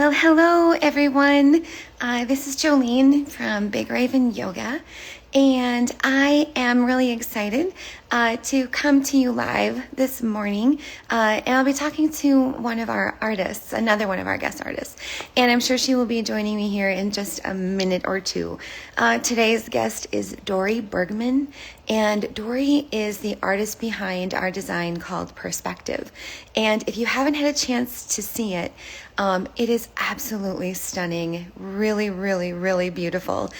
Well, hello everyone. This is Jolene from Big Raven Yoga, and I am really excited to come to you live this morning. And I'll be talking to one of our artists, another one of our guest artists, and I'm sure she will be joining me here in just a minute or two. Today's guest is Dori Bergman, and Dori is the artist behind our design called Perspective. And if you haven't had a chance to see it, it is absolutely stunning, really, really, really beautiful.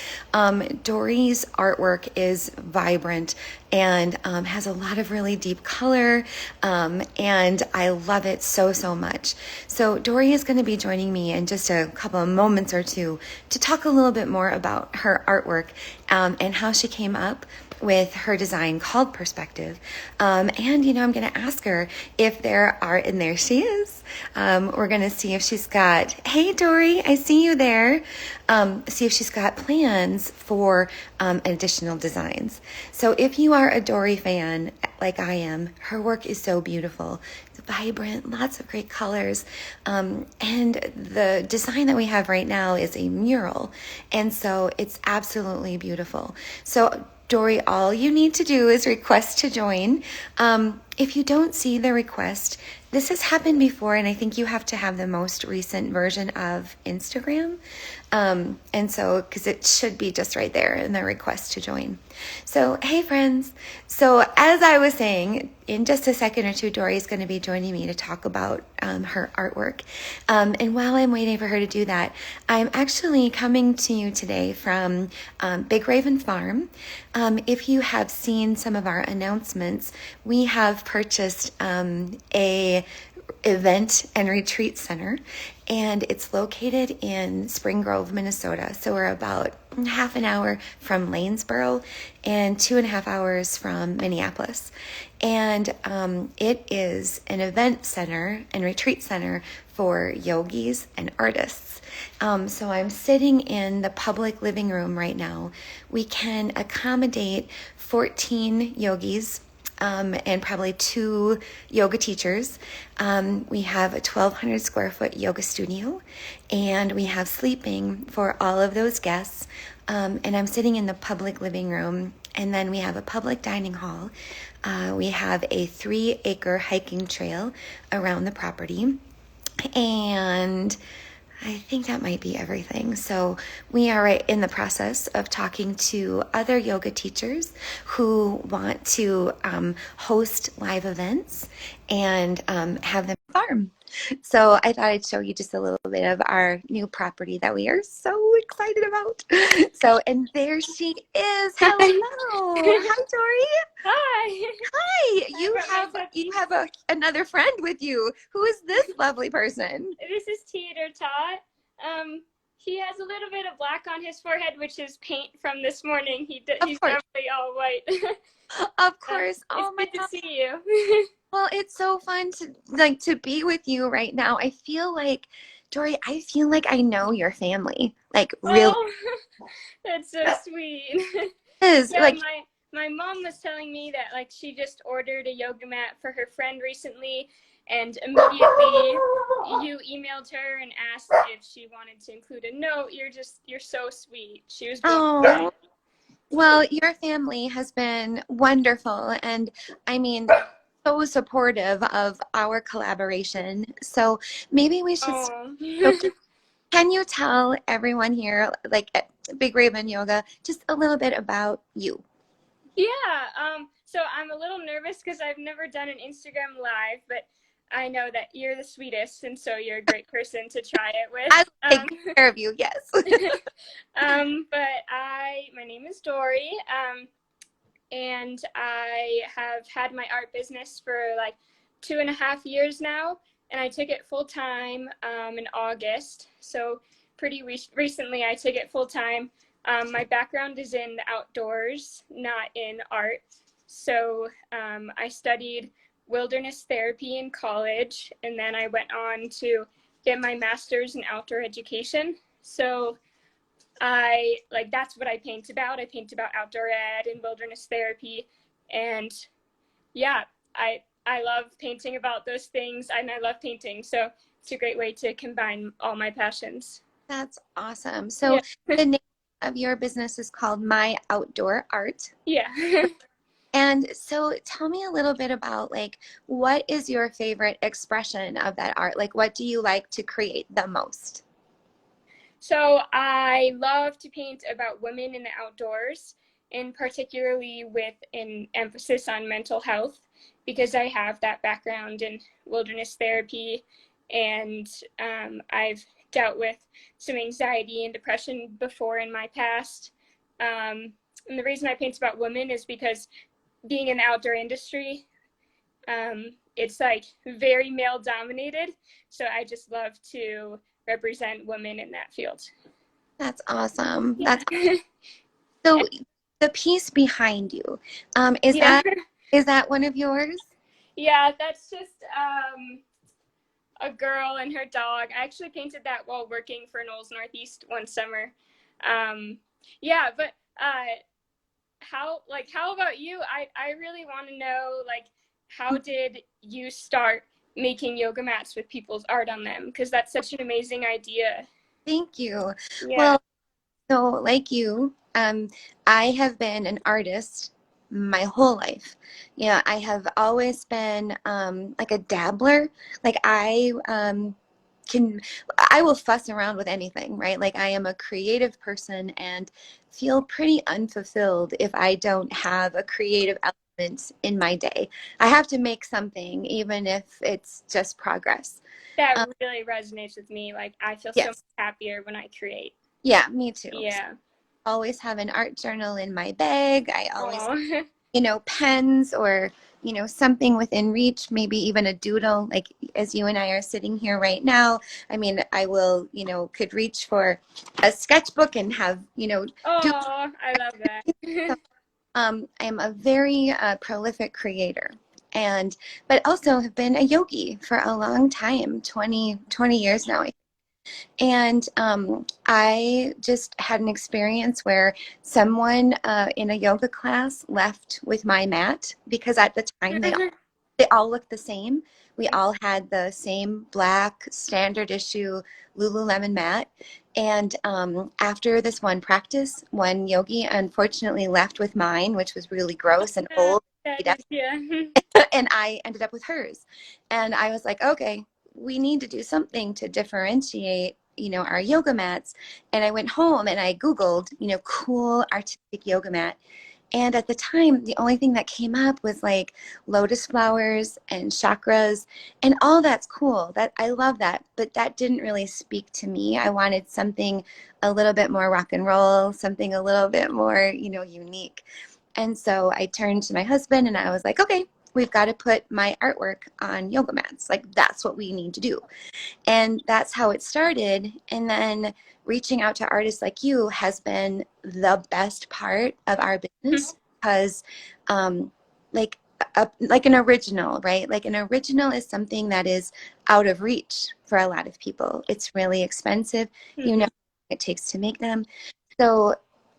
Dori's artwork is vibrant and has a lot of really deep color, and I love it so, so much. So Dori is going to be joining me in just a couple of moments or two to talk a little bit more about her artwork and how she came up with her design called Perspective. And, I'm going to ask her if there are, and there she is. We're going to see if she's got, hey, Dori, I see you there. See if she's got plans for additional designs. So if you are a Dori fan, like I am, her work is so beautiful. It's vibrant, lots of great colors. And the design that we have right now is a mural. And so it's absolutely beautiful. So Dori, all you need to do is request to join. If you don't see the request, this has happened before, and I think you have to have the most recent version of Instagram. And so, because it should be just right there in the request to join. So, hey friends. So as I was saying, in just a second or two, Dori is going to be joining me to talk about her artwork. And while I'm waiting for her to do that, I'm actually coming to you today from Big Raven Farm. If you have seen some of our announcements, we have purchased a event and retreat center, and it's located in Spring Grove, Minnesota. So we're about half an hour from Lanesboro and 2.5 hours from Minneapolis. And it is an event center and retreat center for yogis and artists. So I'm sitting in the public living room right now. We can accommodate 14 yogis and probably 2 yoga teachers. We have a 1,200 square foot yoga studio, and we have sleeping for all of those guests. And I'm sitting in the public living room, and then we have a public dining hall. We have a 3-acre hiking trail around the property, and I think that might be everything. So we are in the process of talking to other yoga teachers who want to host live events and have them farm. So I thought I'd show you just a little bit of our new property that we are so excited about. So, and there she is. Hello. Hi, Dori. Hi. Hi. You have another friend with you. Who is this lovely person? This is Theodore Todd. He has a little bit of black on his forehead, which is paint from this morning. He's definitely all white. Of course. Oh my God. It's good to see you. Well, it's so fun to be with you right now. I feel like, Dori, I know your family. Like, really. Oh, that's so sweet. It is. Yeah, like, my mom was telling me that like she just ordered a yoga mat for her friend recently, and immediately you emailed her and asked if she wanted to include a note. You're so sweet. She was oh, well, your family has been wonderful, and I mean, so supportive of our collaboration. So maybe we should can you tell everyone here, like at Big Raven Yoga, just a little bit about you? Yeah, so I'm a little nervous because I've never done an Instagram live, but I know that you're the sweetest, and so you're a great person to try it with. I'll take care of you, yes. But my name is Dori, and I have had my art business for like 2.5 years now, and I took it full time in August. So pretty recently I took it full time. My background is in the outdoors, not in art. So I studied wilderness therapy in college, and then I went on to get my master's in outdoor education. So that's what I paint about. I paint about outdoor ed and wilderness therapy. And yeah, I love painting about those things, and I love painting. So it's a great way to combine all my passions. That's awesome. Yeah. So the name of your business is called My Outdoor Art. Yeah. And so tell me a little bit about like what is your favorite expression of that art? Like what do you like to create the most? So I love to paint about women in the outdoors, and particularly with an emphasis on mental health, because I have that background in wilderness therapy, and I've dealt with some anxiety and depression before in my past. And the reason I paint about women is because being in the outdoor industry, it's like very male dominated. So I just love to represent women in that field. That's awesome. Yeah. That's so the piece behind you, is Yeah. that one of yours? Yeah, that's just a girl and her dog. I actually painted that while working for Knowles Northeast one summer. Um, yeah, but how about you? I really want to know like how did you start making yoga mats with people's art on them? Because that's such an amazing idea. Thank you. Yeah. Well, so like you, I have been an artist my whole life. Yeah, I have always been like a dabbler. Like can I will fuss around with anything, right? Like I am a creative person and feel pretty unfulfilled if I don't have a creative element in my day. I have to make something, even if it's just progress. That Um, really resonates with me. Like I feel so much yes, happier when I create. yeah, me too. Yeah. Always have an art journal in my bag. I always, Oh. pens or, something within reach, maybe even a doodle, like as you and I are sitting here right now. I mean, I will, could reach for a sketchbook and have, do. Oh, I love that. So, I am a very prolific creator and, but also have been a yogi for a long time, 20 years now. And I just had an experience where someone in a yoga class left with my mat because at the time they all looked the same. We all had the same black standard issue Lululemon mat. And after this one practice, one yogi unfortunately left with mine, which was really gross and old. That is, yeah. And I ended up with hers. And I was like, okay, we need to do something to differentiate, our yoga mats. And I went home and I Googled, cool artistic yoga mat. And at the time, the only thing that came up was like lotus flowers and chakras, and all that's cool. That I love that, but that didn't really speak to me. I wanted something a little bit more rock and roll, something a little bit more, unique. And so I turned to my husband and I was like, okay, we've got to put my artwork on yoga mats. Like that's what we need to do. And that's how it started. And then reaching out to artists like you has been the best part of our business because, like, like an original, right? Like an original is something that is out of reach for a lot of people. It's really expensive. You know, it takes to make them. So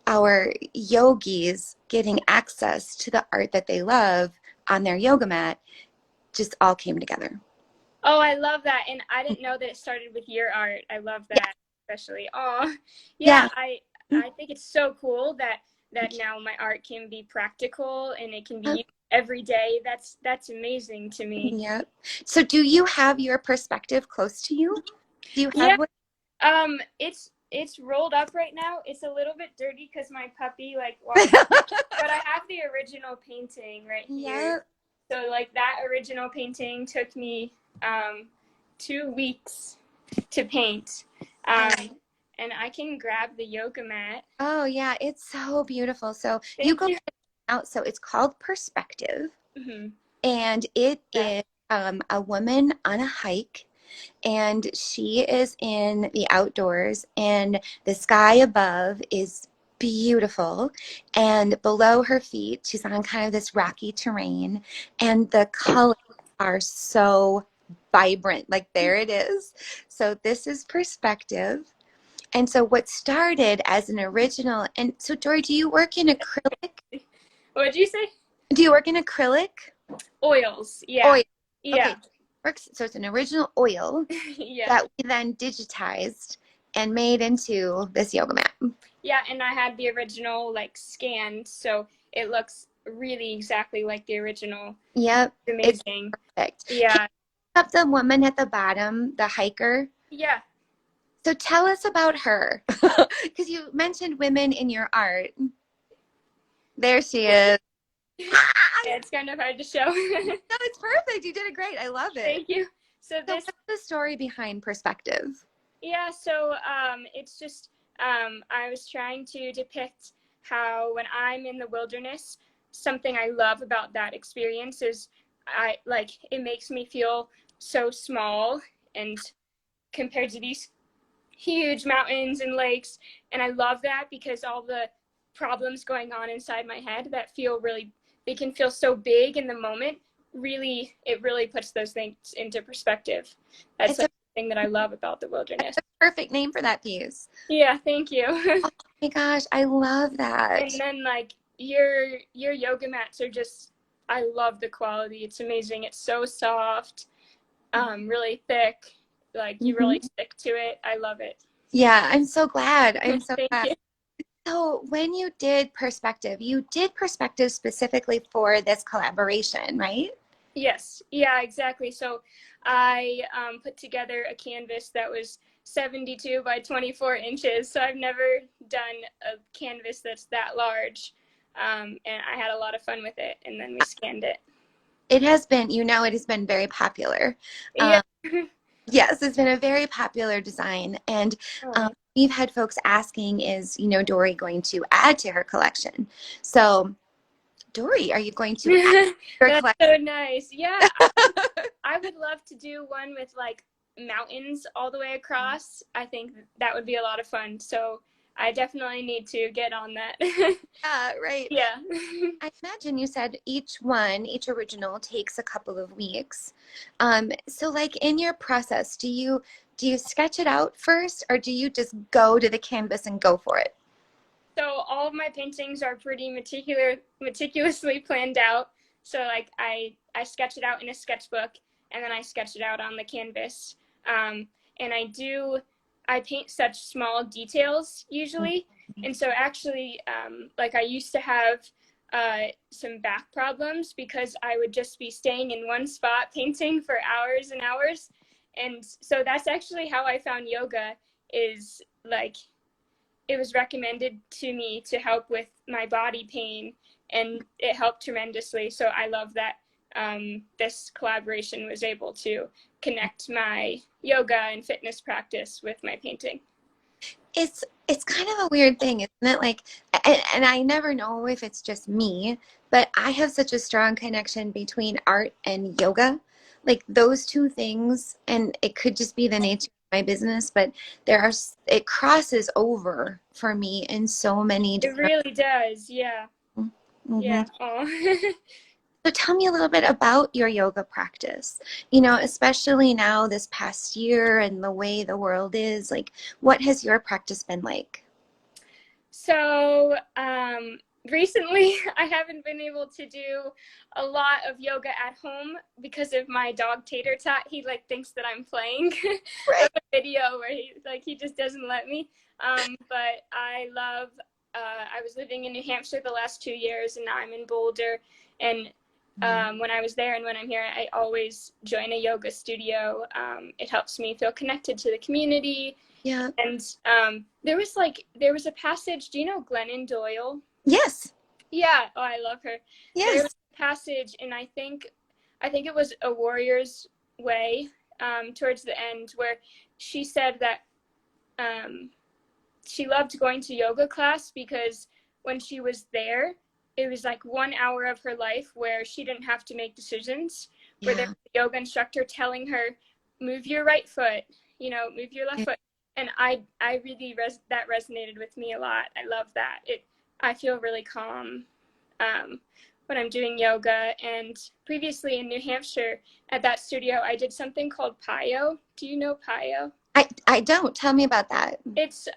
our yogis getting access to the art that they love on their yoga mat just all came together. Oh, I love that. And I didn't know that it started with your art. I love Yeah. that, especially. Oh, yeah, Yeah. I think it's so cool that now my art can be practical and it can be Yeah. used every day. That's amazing to me. Yeah. So do you have your perspective close to you? Do you Yeah, have what? it's rolled up right now. It's a little bit dirty because my puppy like walked, but I have the original painting right Yeah. here. So like that original painting took me 2 weeks to paint. I, And I can grab the yoga mat. oh yeah, it's so beautiful. So you Thank go you. out. So it's called Perspective, Mm-hmm. and it Yeah. is a woman on a hike, and she is in the outdoors, and the sky above is beautiful, and below her feet, she's on kind of this rocky terrain, and the colors are so vibrant. Like there it is. So this is Perspective. And so what started as an original, and so Dori, do you work in acrylic? What'd you say? Do you work in acrylic? Oils. Yeah. Oil. Yeah. Okay. works. So it's an original oil Yeah. that we then digitized and made into this yoga mat. Yeah, and I had the original like scanned, so it looks really exactly like the original. Yep, it's Amazing. perfect. Can Yeah. you up the woman at the bottom, the hiker? Yeah. So tell us about her, because you mentioned women in your art. There she is. Ah! Yeah, it's kind of hard to show. No, it's perfect. You did it great. I love it. Thank you. So So this, what's the story behind perspective? yeah, so it's just I was trying to depict how when I'm in the wilderness, something I love about that experience is I like it makes me feel so small and compared to these huge mountains and lakes, and I love that because all the problems going on inside my head that feel really, they can feel so big in the moment, really it really puts those things into perspective. That's It's like a, the thing that I love about the it's wilderness. a perfect name for that piece. Yeah, thank you. Oh my gosh, I love that. And then like your yoga mats are just, I love the quality. It's amazing. It's so soft, really thick, like you Mhm. really stick to it. I love it. Yeah, I'm so glad. I'm so Thank glad. you. So when you did perspective specifically for this collaboration, right? Yes, yeah, exactly. So I put together a canvas that was 72 by 24 inches. So I've never done a canvas that's that large. And I had a lot of fun with it. And then we scanned it. It has been, it has been very popular. Yeah. Um, yes, it's been a very popular design. And Oh, we've had folks asking, is, Dori going to add to her collection? So, Dori, are you going to add to your that's collection? so nice. Yeah, I would love to do one with like mountains all the way across. I think that would be a lot of fun. So I definitely need to get on that. Yeah, right. Yeah. I imagine you said each original takes a couple of weeks. So like in your process, do you sketch it out first or do you just go to the canvas and go for it? So all of my paintings are pretty meticulously planned out. So like I sketch it out in a sketchbook and then I sketch it out on the canvas. And I paint such small details usually. And so actually, like I used to have some back problems because I would just be staying in one spot painting for hours and hours. And so that's actually how I found yoga, is like it was recommended to me to help with my body pain, and it helped tremendously. So I love that this collaboration was able to connect my yoga and fitness practice with my painting. It's kind of a weird thing, isn't it? Like, and I never know if it's just me, but I have such a strong connection between art and yoga. Like those two things, and it could just be the nature of my business, but it crosses over for me in so many It different. really does. Yeah. Mhm. Yeah. Oh. So tell me a little bit about your yoga practice. Especially now this past year and the way the world is, like what has your practice been like? So recently, I haven't been able to do a lot of yoga at home because of my dog Tater Tot. He like thinks that I'm playing. I Right. have a video where he just doesn't let me. But I love. I was living in New Hampshire the last 2 years, and now I'm in Boulder. And when I was there and when I'm here, I always join a yoga studio. It helps me feel connected to the community. Yeah. And there was a passage. Do you know Glennon Doyle? Yes. Yeah. Oh, I love her. There Yes. was a passage, and I think it was A Warrior's Way, towards the end, where she said that um, she loved going to yoga class because when she was there, it was like 1 hour of her life where she didn't have to make decisions, where there Yeah. was a yoga instructor telling her, move your right foot, move your left foot. And I really, that resonated with me a lot. I love that. I feel really calm when I'm doing yoga. And previously in New Hampshire at that studio, I did something called Payo. Do you know Payo? I don't. Tell me about that. It's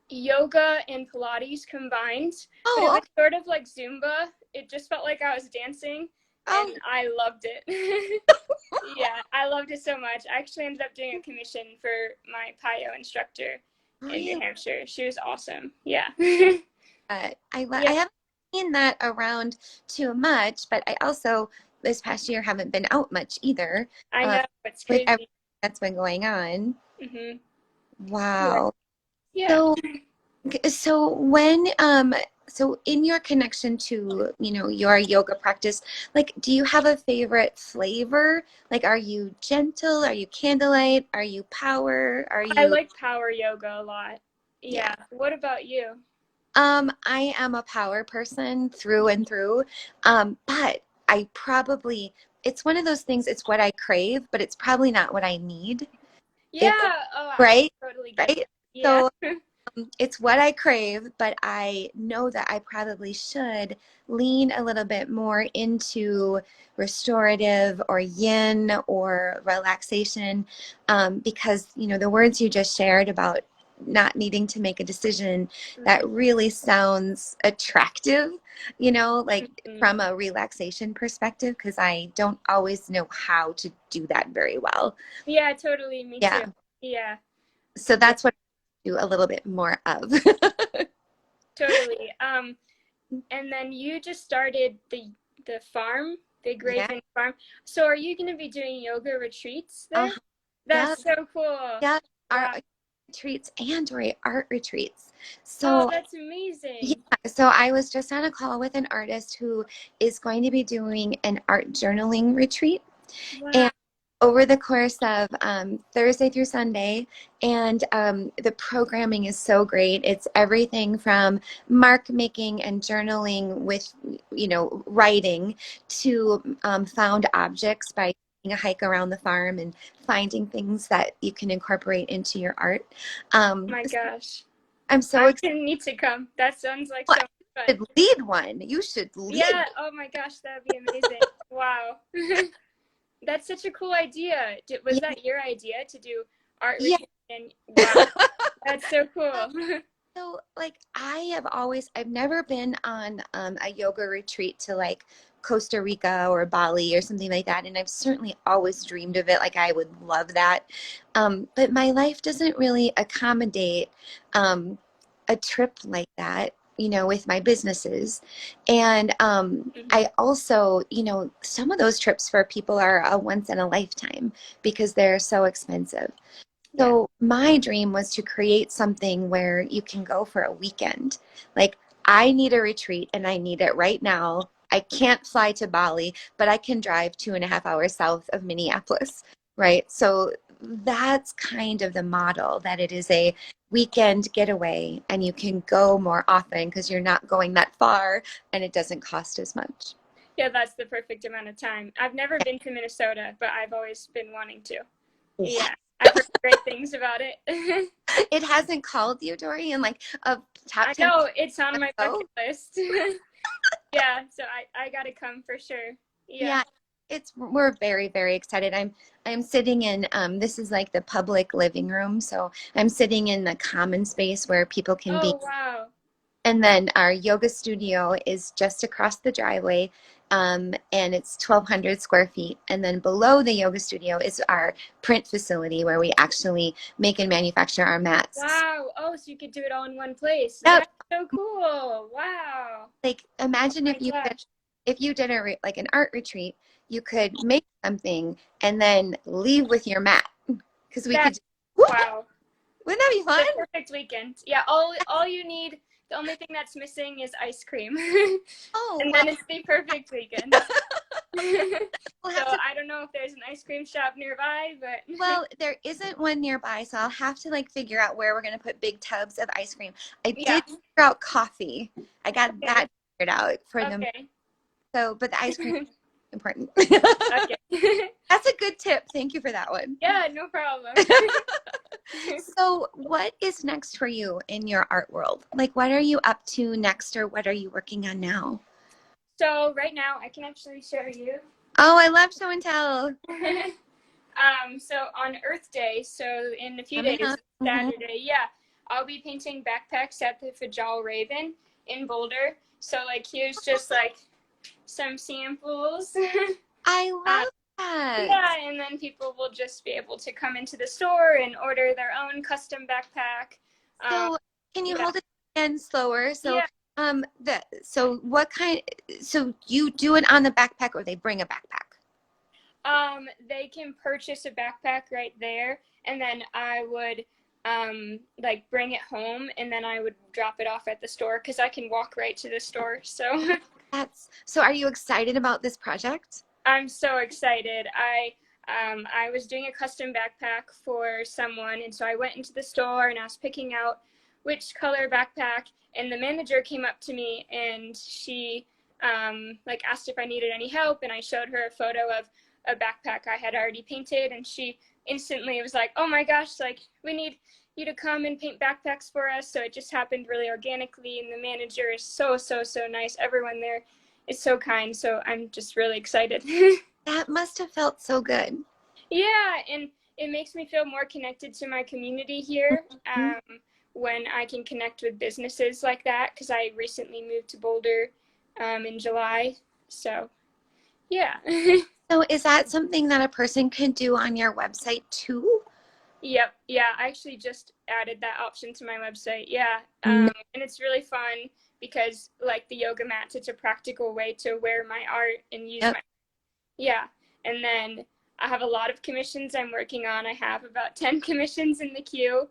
yoga and Pilates combined, but it Oh, was okay. sort of like Zumba. It just felt like I was dancing. and Oh, I loved it. Yeah, I loved it so much. I actually ended up doing a commission for my PIO instructor in New really? Hampshire. She was awesome. Yeah. I Yeah, haven't seen that around too much, but I also this past year haven't been out much either. I Uh, know. It's with everything crazy. that's been going on. Hmm. Yeah. Wow. Yeah. So so when so in your connection to, your yoga practice, like do you have a favorite flavor? Like are you gentle? Are you candlelight? Are you power? Are I you like power yoga a lot. yeah. Yeah. What about you? I am a power person through and through. But I probably it's one of those things, it's what I crave, but it's probably not what I need. If Yeah. Oh, I right? totally get Right? that. Yeah. So it's what I crave, but I know that I probably should lean a little bit more into restorative or yin or relaxation, because, the words you just shared about not needing to make a decision, that really sounds attractive, like Mhm. from a relaxation perspective, because I don't always know how to do that very well. Yeah, totally. Me too. Yeah. Yeah. So Yeah, that's what I do a little bit more of. totally. And then you just started the farm, Big Yeah. Raven Farm. So are you going to be doing yoga retreats Uh, there? yeah. That's so cool. Yeah. Our Wow. retreats and Dori art retreats. Oh, So that's yeah. amazing. So I was just on a call with an artist who is going to be doing an art journaling retreat. Wow. And over the course of Thursday through Sunday, and the programming is so great. It's everything from mark making and journaling with, writing to found objects by taking a hike around the farm and finding things that you can incorporate into your art. My So gosh. I'm so I'm excited. going to need to come. That sounds like so much You fun. should lead one. You should lead Yeah. one. Oh my gosh, that would be amazing. Wow. That's such a cool idea. Was Yeah. that your idea to do art Yeah. retreat? And wow, that's so cool. So, like, I've never been on a yoga retreat to like Costa Rica or Bali or something like that. And I've certainly always dreamed of it. Like, I would love that. But my life doesn't really accommodate um, a trip like that, with my businesses. And Mhm. I also, some of those trips for people are a once in a lifetime because they're so expensive. Yeah. So my dream was to create something where you can go for a weekend. Like I need a retreat and I need it right now. I can't fly to Bali, but I can drive 2.5 hours south of Minneapolis, right? So that's kind of the model, that it is a weekend getaway and you can go more often because you're not going that far and it doesn't cost as much. Yeah, that's the perfect amount of time. I've never been to Minnesota, but I've always been wanting to. Yeah, I've heard great things about it. It hasn't called you, Dori, in like a top I 10 know it's on my bucket go? list. Yeah, so I gotta come for sure. Yeah. Yeah, we're very, very excited. I'm sitting in this is like the public living room, so I'm sitting in the common space where people can be. Oh wow. And then our yoga studio is just across the driveway, and it's 1,200 square feet. And then below the yoga studio is our print facility where we actually make and manufacture our mats. Wow. Oh, so you could do it all in one place. Yep. That's so cool. Wow. Like Oh imagine my gosh. if you did like an art retreat, you could make something and then leave with your mat because we could That's just, whoop, wow. wouldn't that be fun? The perfect weekend. Yeah, all you need, the only thing that's missing is ice cream. Oh, And well, then it's the perfect weekend. we'll So have to, I don't know if there's an ice cream shop nearby, but well, there isn't one nearby, so I'll have to like figure out where we're going to put big tubs of ice cream. I yeah. did figure out coffee. I got Okay. that figured out for them. Okay. So, but the ice cream is important. Okay. That's a good tip. Thank you for that one. Yeah, no problem. So, what is next for you in your art world? Like, what are you up to next, or what are you working on now? So right now I can actually show you. Oh, I love show and tell. So on Earth Day, so in a few Coming days, up. Hmm. Saturday, yeah, I'll be painting backpacks at the Fajal Raven in Boulder. So like here's just like some samples. I uh, love that. yeah, and then people will just be able to come into the store and order their own custom backpack. Um, So can you yeah, hold it again slower? yeah. What kind, so you do it on the backpack or they bring a backpack? They can purchase a backpack right there, and then I would like bring it home, and then I would drop it off at the store because I can walk right to the store. So So are you excited about this project? I'm so excited. I was doing a custom backpack for someone, and so I went into the store and I was picking out which color backpack, and the manager came up to me and she like asked if I needed any help, and I showed her a photo of a backpack I had already painted, and she instantly was like, "Oh my gosh, like we need you to come and paint backpacks for us." So it just happened really organically, and the manager is so nice. Everyone there is so kind, so I'm just really excited. That must have felt so good. Yeah, and it makes me feel more connected to my community here Mhm. when I can connect with businesses like that, because I recently moved to Boulder in July. So, yeah. So is that something that a person can do on your website too? Yep. Yeah, I actually just added that option to my website. Yeah. No. And it's really fun because, like the yoga mats, it's a practical way to wear my art and use Yep. my. Yeah. And then I have a lot of commissions I'm working on. I have about 10 commissions in the queue.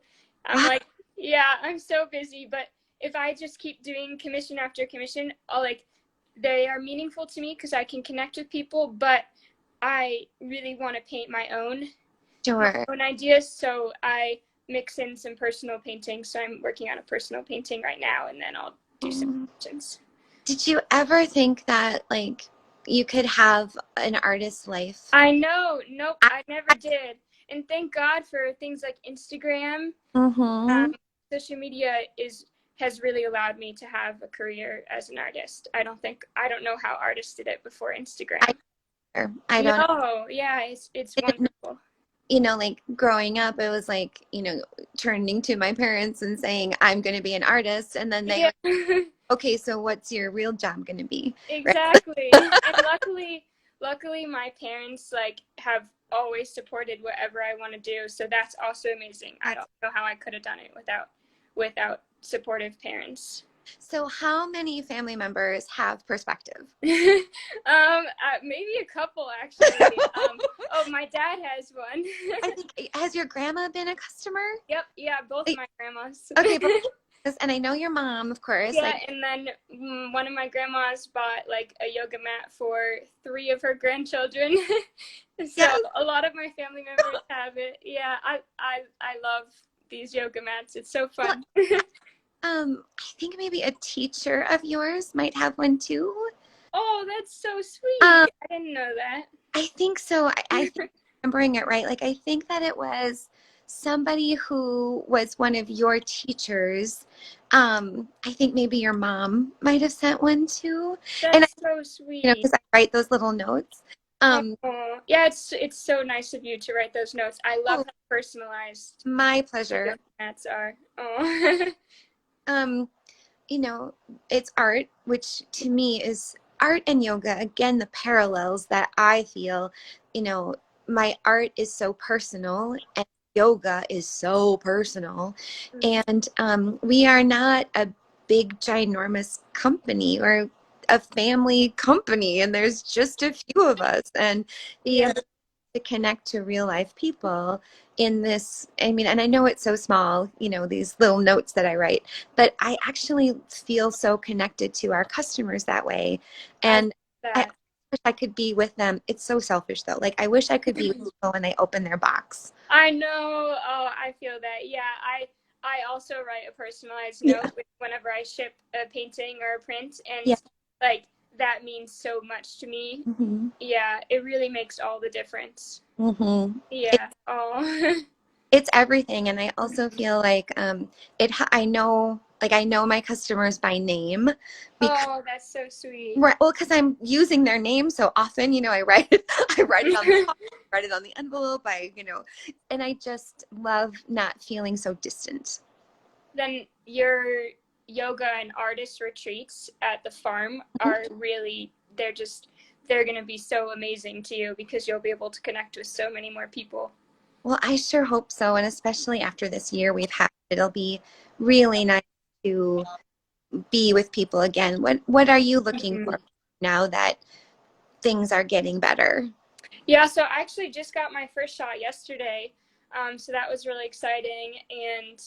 I'm Wow. like, yeah, I'm so busy. But if I just keep doing commission after commission, I'll like, they are meaningful to me because I can connect with people, but I really want to paint my Sure. own ideas. So I mix in some personal painting. So I'm working on a personal painting right now, and then I'll do some Um, commissions. Did you ever think that like you could have an artist's life? I know. Nope, I, I never did. And thank God for things like Instagram. Um, mm-hmm. social media is has really allowed me to have a career as an artist. I don't know how artists did it before I, Instagram. I don't No, yeah, it's I didn't, wonderful. like growing up, it was like, turning to my parents and saying, I'm going to be an artist. And then they Yeah, would, okay, so what's your real job going to be? Right. exactly. And luckily my parents like have always supported whatever I want to do. So that's also amazing. I That's, don't know how I could have done it without supportive parents. so how many family members have perspective? Maybe a couple actually. Oh, my dad has one. I think, has your grandma been a customer? Yep, yeah, both Like, my grandmas. okay, and I know your mom, of course. Yeah, Like, and then one of my grandmas bought like a yoga mat for three of her grandchildren. So yes. a lot of my family members have it. Yeah, I love these yoga mats. It's so Well, fun. I think maybe a teacher of yours might have one too. Oh, that's so Um, sweet. I didn't know that. I think so. I think I'm remembering it right. Like, I think that it was somebody who was one of your teachers. I think maybe your mom might have sent one too. And That's so sweet. because I write those little notes. Um, Oh, yeah, it's so nice of you to write those notes. I love oh, how personalized my the yoga pleasure. mats are. Oh. Um, it's art, which to me is art and yoga. Again, the parallels that I feel, you know, my art is so personal and yoga is so personal. And we are not a big, ginormous company or a family company, and there's just a few of us. And the Yeah. to connect to real life people in this, I mean, and I know it's so small, these little notes that I write, but I actually feel so connected to our customers that way. I love And I that. wish I could be with them. It's so selfish though. Like, I wish I could be with people when they open their box. I know. Oh, I feel that. Yeah, I also write a personalized Yeah. note whenever I ship a painting or a print, Yeah. and like that means so much to me. Hmm. Yeah, it really makes all the difference. Hmm. Yeah. Oh. It's everything. And I also feel like I know my customers by name because Oh, that's so sweet. right, well, because I'm using their name so often, I write it, I write it on the top, write it on the envelope, and I just love not feeling so distant. Then your yoga and artist retreats at the farm are really they're going to be so amazing to you because you'll be able to connect with so many more people. Well, I sure hope so. And especially after this year we've had, it'll be really nice to be with people again. What are you looking Mm-hmm. for now that things are getting better? Yeah, so I actually just got my first shot yesterday. So that was really exciting. And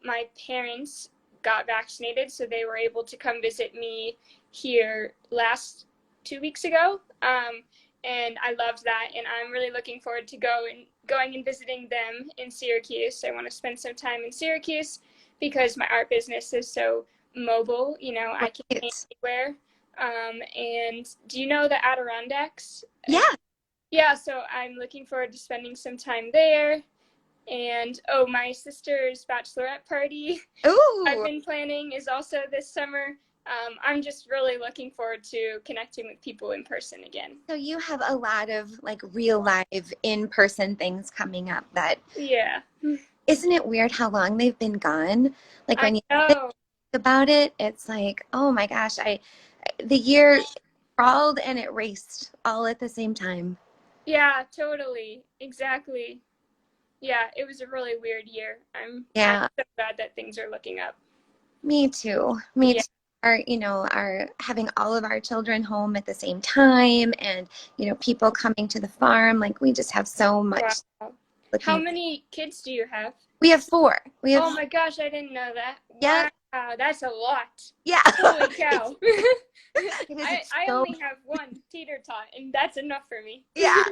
my parents got vaccinated, so they were able to come visit me here last 2 weeks ago. And I loved that. And I'm really looking forward to going and visiting them in Syracuse. I want to spend some time in Syracuse because my art business is so mobile. You know, I can paint Right. anywhere. And do you know the Adirondacks? Yeah. Yeah, so I'm looking forward to spending some time there. And oh, my sister's bachelorette party I've Ooh. been planning is also this summer. I'm just really looking forward to connecting with people in person again. So you have a lot of like real live in-person things coming up that Yeah, isn't it weird how long they've been gone? Like I when you think know. about it, it's like, oh my gosh, the year crawled and it raced all at the same time. Yeah, totally. Exactly. Yeah, it was a really weird year. I'm Yeah, so glad that things are looking up. me too. Me Yeah. too. Our having all of our children home at the same time and, people coming to the farm, like we just have so much Wow. How looking. many kids do you have? We have four. We have, Oh my gosh, I didn't know that. yeah, Wow, that's a lot. yeah. Holy It's, cow. it is, it's I so, only have one teeter tot, and that's enough for me. yeah.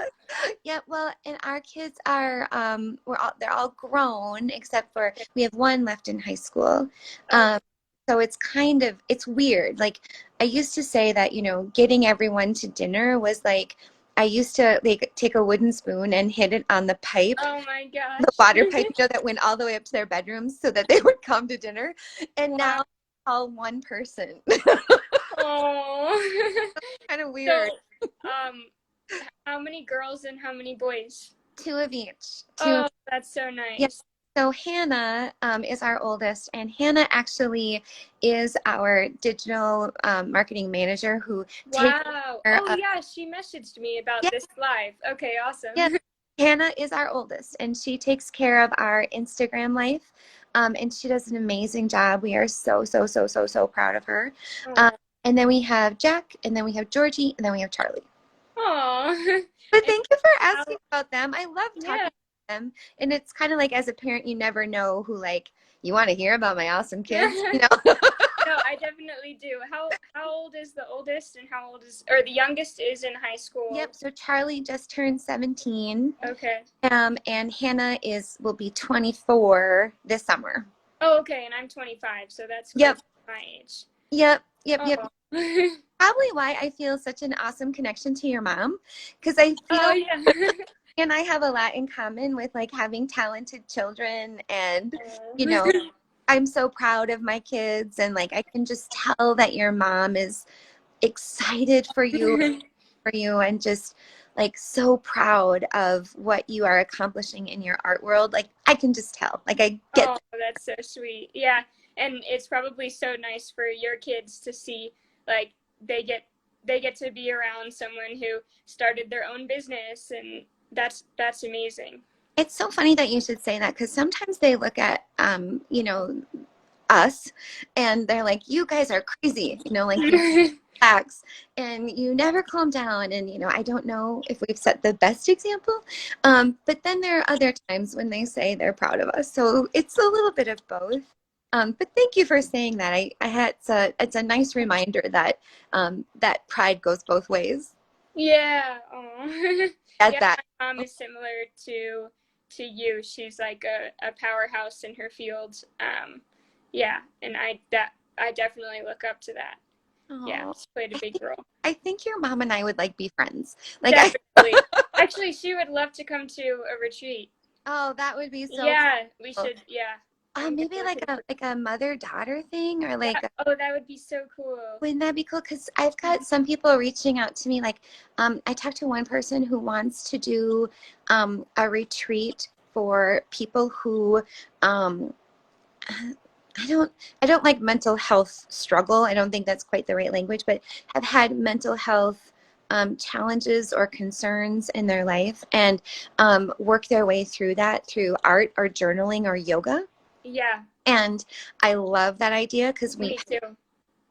Yeah, well, and our kids are they're all grown except for we have one left in high school. Okay. Um so it's weird. Like I used to say that, getting everyone to dinner was like I used to like take a wooden spoon and hit it on the pipe, Oh my the gosh. water pipe, that went all the way up to their bedrooms so that they would come to dinner. And Wow. now it's all one person. Oh. Kind of So, weird. um, how many girls and how many boys? Two of each. Two. Oh, that's so Yeah. nice. So Hannah is our oldest, and Hannah actually is our digital marketing manager who takes Wow. care Oh of. yeah, she messaged me about Yeah, this live. Okay, yeah. awesome. Hannah is our oldest, and she takes care of our Instagram life, and she does an amazing job. We are so so so so so proud of her. Um, Oh. and then we have Jack, and then we have Georgie, and then we have Charlie. Aw. But And thank you for how, asking about them. I love yeah. talking to them. And it's kind of like as a parent, you never know who like you want to hear about my awesome kids, No, I definitely do. How old is the oldest and how old is or the youngest is in high school? Yep, so Charlie just turned 17. Okay. And Hannah will be 24 this summer. Oh, okay, and I'm 25, so that's close Yep, to my age. yep, yep, yep. Oh. Probably why I feel such an awesome connection to your mom, because I Oh feel yeah. and I have a lot in common with like having talented children and you know Oh. I'm so proud of my kids and like I can just tell that your mom is excited for you and just like so proud of what you are accomplishing in your art world. Like I can just tell. Like I get Oh, that's so sweet. Yeah, and it's probably so nice for your kids to see like they get they get to be around someone who started their own business and that's amazing. it's so funny that you should say that because sometimes they look at us and they're like, you guys are crazy, like you relax and you never calm down. And, I don't know if we've set the best example. But then there are other times when they say they're proud of us. So it's a little bit of both. But thank you for saying that. I had it's a nice reminder that that pride goes both ways. Yeah. Oh. At Yeah, that. my mom is similar to you. She's like a powerhouse in her field. Yeah, and I definitely look up to that. Yeah, Oh, she played a I big think role. I think your mom and I would like be friends. Like I Definitely. Actually, she would love to come to a retreat. oh, that would be so Yeah, we cool. should. Yeah, I'm Maybe gonna look like into a it. like a mother-daughter thing or Yeah. like Oh, that would be so cool. wouldn't that be cool? Because I've got some people reaching out to me. Like, I talked to one person who wants to do a retreat for people who um, I don't like mental health struggle. I don't think that's quite the right language, but have had mental health challenges or concerns in their life and work their way through that through art or journaling or yoga. Yeah, And I love that idea because we me too.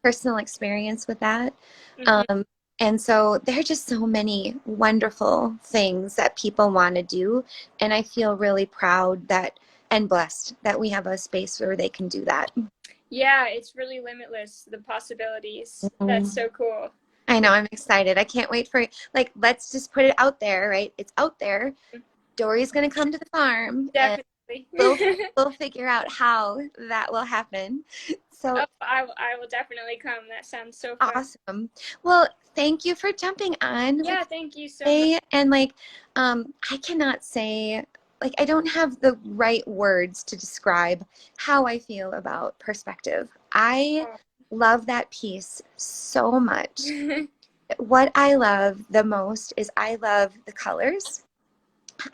personal experience with that. Hmm. Um, and so there are just so many wonderful things that people want to do. And I feel really proud that and blessed that we have a space where they can do that. Yeah, it's really limitless, the possibilities. That's Mhm. so cool. I know, Yeah, I'm excited. I can't wait for like let's just put it out there, right? It's out there. Dory's gonna come to the farm and definitely. we'll we'll figure out how that will happen. So Oh, I will definitely come. That sounds so fun. awesome. Well, thank you for jumping on with Yeah, thank you so much. today. And like, I cannot say, like, I don't have the right words to describe how I feel about perspective. I love that piece so much. What I love the most is I love the colors.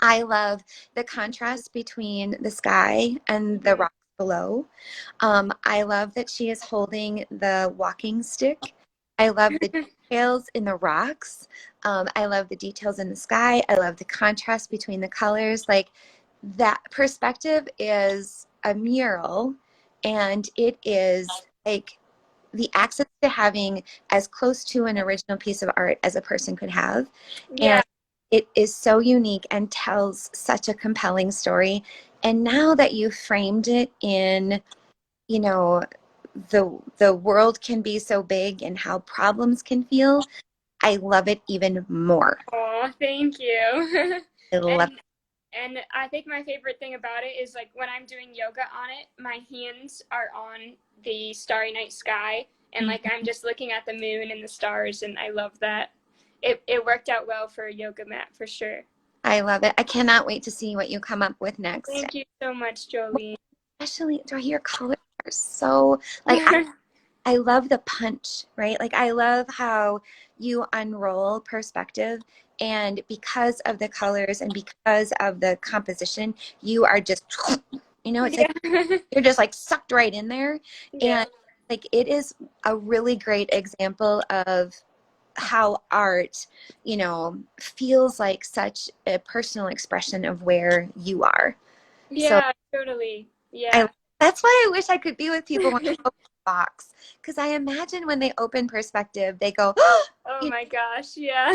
I love the contrast between the sky and the Mhm. rocks below. I love that she is holding the walking stick. I love the details in the rocks. I love the details in the sky. I love the contrast between the colors. Like that perspective is a mural, and it is like the access to having as close to an original piece of art as a person could have. Yeah, And it is so unique and tells such a compelling story. And now that you framed it in, you know, the world can be so big and how problems can feel, I love it even more. oh, thank you. I love and and I think my favorite thing about it is like when I'm doing yoga on it, my hands are on the starry night sky and it. like I'm just looking at the moon and the stars and I love that. It worked out well for a yoga mat for sure. I love it. I cannot wait to see what you come up with next. Thank you so much, Jolene. Especially, do your colors are so like I love the punch, right? Like I love how you unroll perspective and because of the colors and because of the composition, you are just it's like Yeah. you're just like sucked right in there. Yeah. And like it is a really great example of how art, feels like such a personal expression of where you are. So Yeah, totally. I Yeah. that's why I wish I could be with people when they open the box. Because I imagine when they open perspective, they go, Oh you know, my gosh, yeah.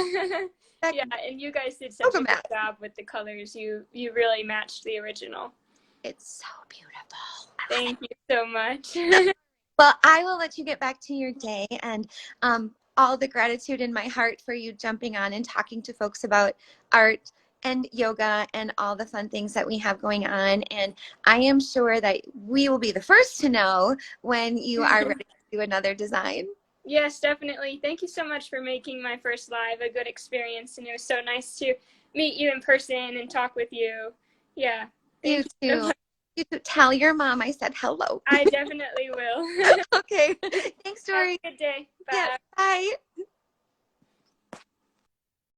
that Yeah, and you guys did such yoga a good mat. job with the colors. You really matched the original. It's so beautiful. I love it. Thank you so much. Well, I will let you get back to your day and all the gratitude in my heart for you jumping on and talking to folks about art and yoga and all the fun things that we have going on. And I am sure that we will be the first to know when you are ready to do another design. Yes, definitely. Thank you so much for making my first live a good experience. And it was so nice to meet you in person and talk with you. Yeah, You thank you so too. much. You too. Tell your mom I said hello. I definitely will. Okay. Thanks, Have Dory. a good day. Yeah. Bye. Bye.